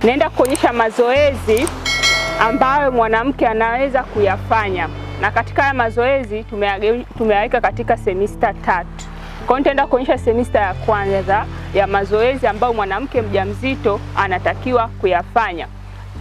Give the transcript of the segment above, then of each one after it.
naenda kuonyesha mazoezi ambayo mwanamke anaweza kuyafanya, na katika haya mazoezi tumeyaweka katika semester 3. Kwa hiyo nitaenda kuonyesha semester ya kwanza ya mazoezi ambayo mwanamke mjamzito anatakiwa kuyafanya.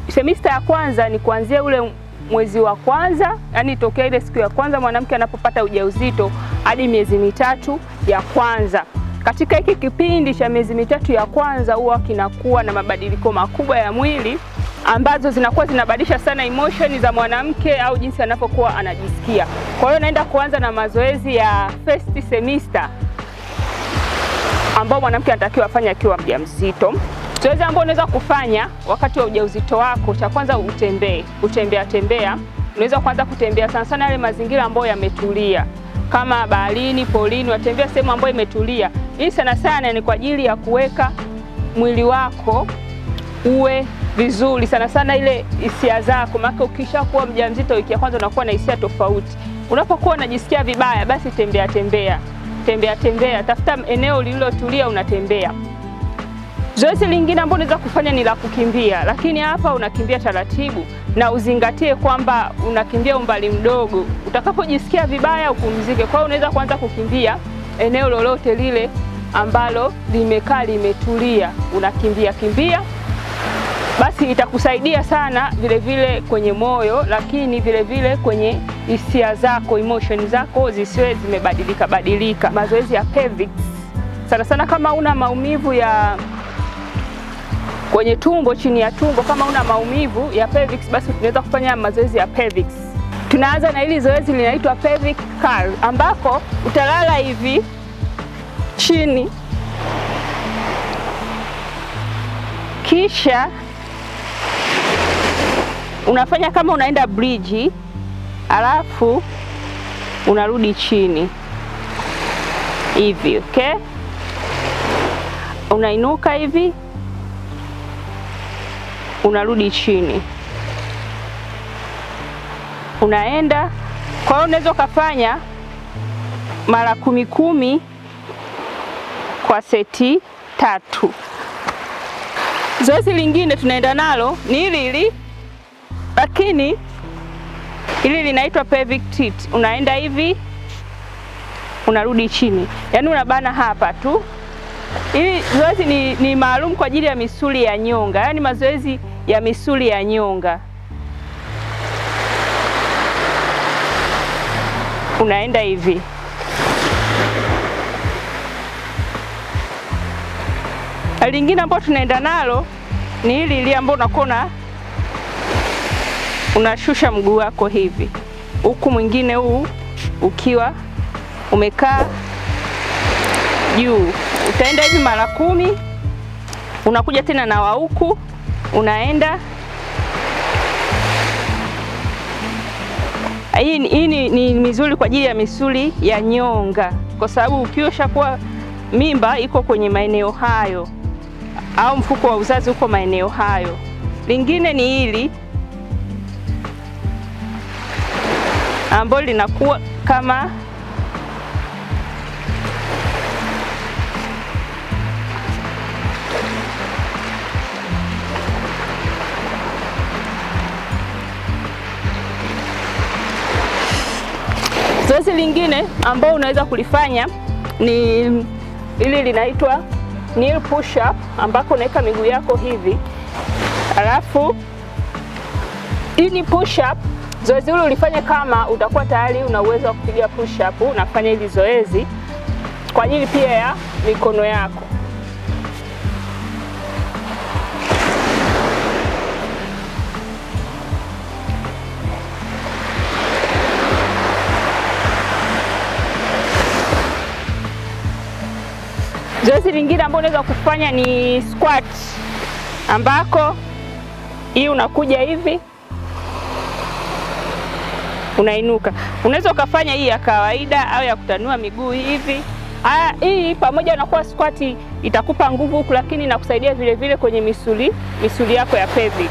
Semester ya kwanza ni kuanzia ule mwezi wa kwanza, yani tokea ile siku ya kwanza mwanamke anapopata ujauzito hadi miezi mitatu ya kwanza. Katika hiki kipindi cha miezi mitatu ya kwanza huwa kinakuwa na mabadiliko makubwa ya mwili ambazo zinakuwa zinabadilisha sana emotion za mwanamke au jinsi anapokuwa anajisikia. Kwa hiyo naenda kuanza na mazoezi ya first semester ambao mwanamke anatakiwa afanye akiwa mjamzito. Zoezi ambalo unaweza kufanya wakati wa ujauzito wako, cha kwanza tembea. Unaweza kuanza kutembea sana sana yale mazingira ambayo yametulia, kama baharini, polini, watembea sehemu ambayo imetulia. Hii sana sana ni kwa ajili ya kuweka mwili wako uwe vizuri, sana sana ile hisia zako, maana ukishakuwa mjamzito wiki ya kwanza unakuwa na hisia tofauti. Unapokuwa unajisikia vibaya, basi tembea, tafuta eneo lililotulia, unatembea. Zoezi lingine ambalo unaweza kufanya ni la kukimbia, lakini hapa unakimbia taratibu na uzingatie kwamba unakimbia umbali mdogo. Utakapojisikia vibaya upumzike. Kwa hiyo unaweza kuanza kukimbia eneo lolote lile ambalo limekaa limetulia, unakimbia. Basi itakusaidia sana vile vile kwenye moyo, lakini vile vile kwenye hisia zako, emotion zako zisiwe zimebadilika. Mazoezi ya pelvic sana sana, kama una maumivu ya kwenye tumbo, chini ya tumbo, kama una maumivu ya pelvic, basi tunaweza kufanya mazoezi ya pelvic. Tunaanza na hili zoezi linaitwa pelvic curl, ambako utalala hivi chini, kisha unafanya kama unaenda bridge, alafu unarudi chini hivi, okay? Unainuka hivi, unarudi chini, unaenda. Kwa hiyo unaweza ukafanya mara 10 kwa seti 3. Zoezi lingine tunaenda nalo ni hili, lakini hili linaitwa pelvic tilt. Unaenda hivi, unarudi chini, yaani unabana hapa tu. Hili zoezi ni maalum kwa ajili ya misuli ya nyonga, yaani mazoezi ya misuli ya nyonga. Unaenda hivi. Lingine ambalo tunaenda nalo ni hili ambalo unakuwa unashusha mguu wako hivi, huku mwingine huu ukiwa umekaa juu. Utaenda hivi mara 10, unakuja tena na wa huku, unaenda. Hii ni mizuri kwa ajili ya misuli ya nyonga, kwa sababu ukioshakuwa mimba iko kwenye maeneo hayo, au mfuko wa uzazi uko maeneo hayo. Lingine ni hili ambalo linakuwa kama zoezi lingine ambao unaweza kulifanya ni hili linaitwa knee push up, ambako unaweka miguu yako hivi, alafu hii ni push up. Zoezi hili ulifanya kama utakuwa tayari una uwezo wa kupiga push up. Unafanya hili zoezi kwa ajili pia ya mikono yako. Zoezi lingine ambalo unaweza kufanya ni squat, ambako hii unakuja hivi, unainuka. Unaweza ukafanya hii ya kawaida au ya kutanua miguu hivi. Hii pamoja na kuwa squat itakupa nguvu huku, lakini inakusaidia vile vile kwenye misuli yako ya pelvic.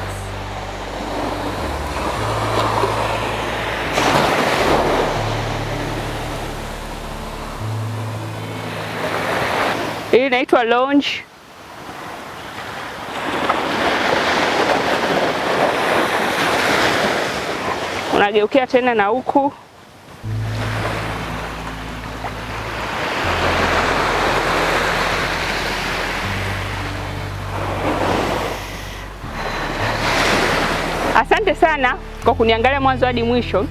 Hii inaitwa lunge. unageukia tena na huku. Asante sana kwa kuniangalia mwanzo hadi mwisho.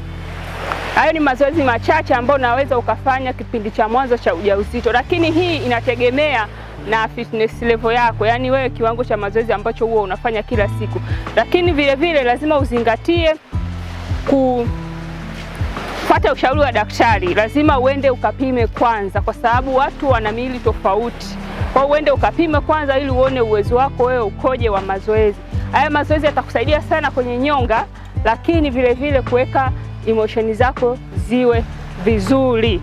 Hayo ni mazoezi machache ambayo unaweza ukafanya kipindi cha mwanzo cha ujauzito, lakini hii inategemea na fitness level yako, yaani wewe kiwango cha mazoezi ambacho huwa unafanya kila siku. Lakini vile vile lazima uzingatie kufuata ushauri wa daktari. Lazima uende ukapime kwanza, kwa sababu watu wana miili tofauti. Kwa hiyo uende ukapime kwanza ili uone uwezo wako wewe ukoje wa mazoezi. Haya mazoezi yatakusaidia sana kwenye nyonga, lakini vile vile kuweka emotion zako ziwe vizuri.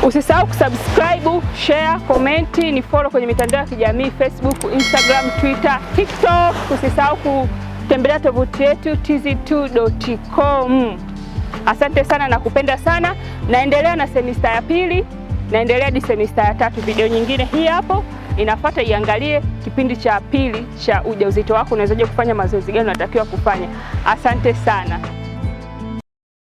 Usisahau kusubscribe, share, comment, ni follow kwenye mitandao ya kijamii Facebook, Instagram, Twitter, TikTok. Usisahau kutembelea tovuti yetu tz2.com. Asante sana na kupenda sana. Naendelea na semester ya pili, naendelea hadi semester ya 3. Video nyingine hii hapo inafuata, iangalie kipindi cha pili cha ujauzito wako, unawezaje kufanya mazoezi gani unatakiwa kufanya. Asante sana.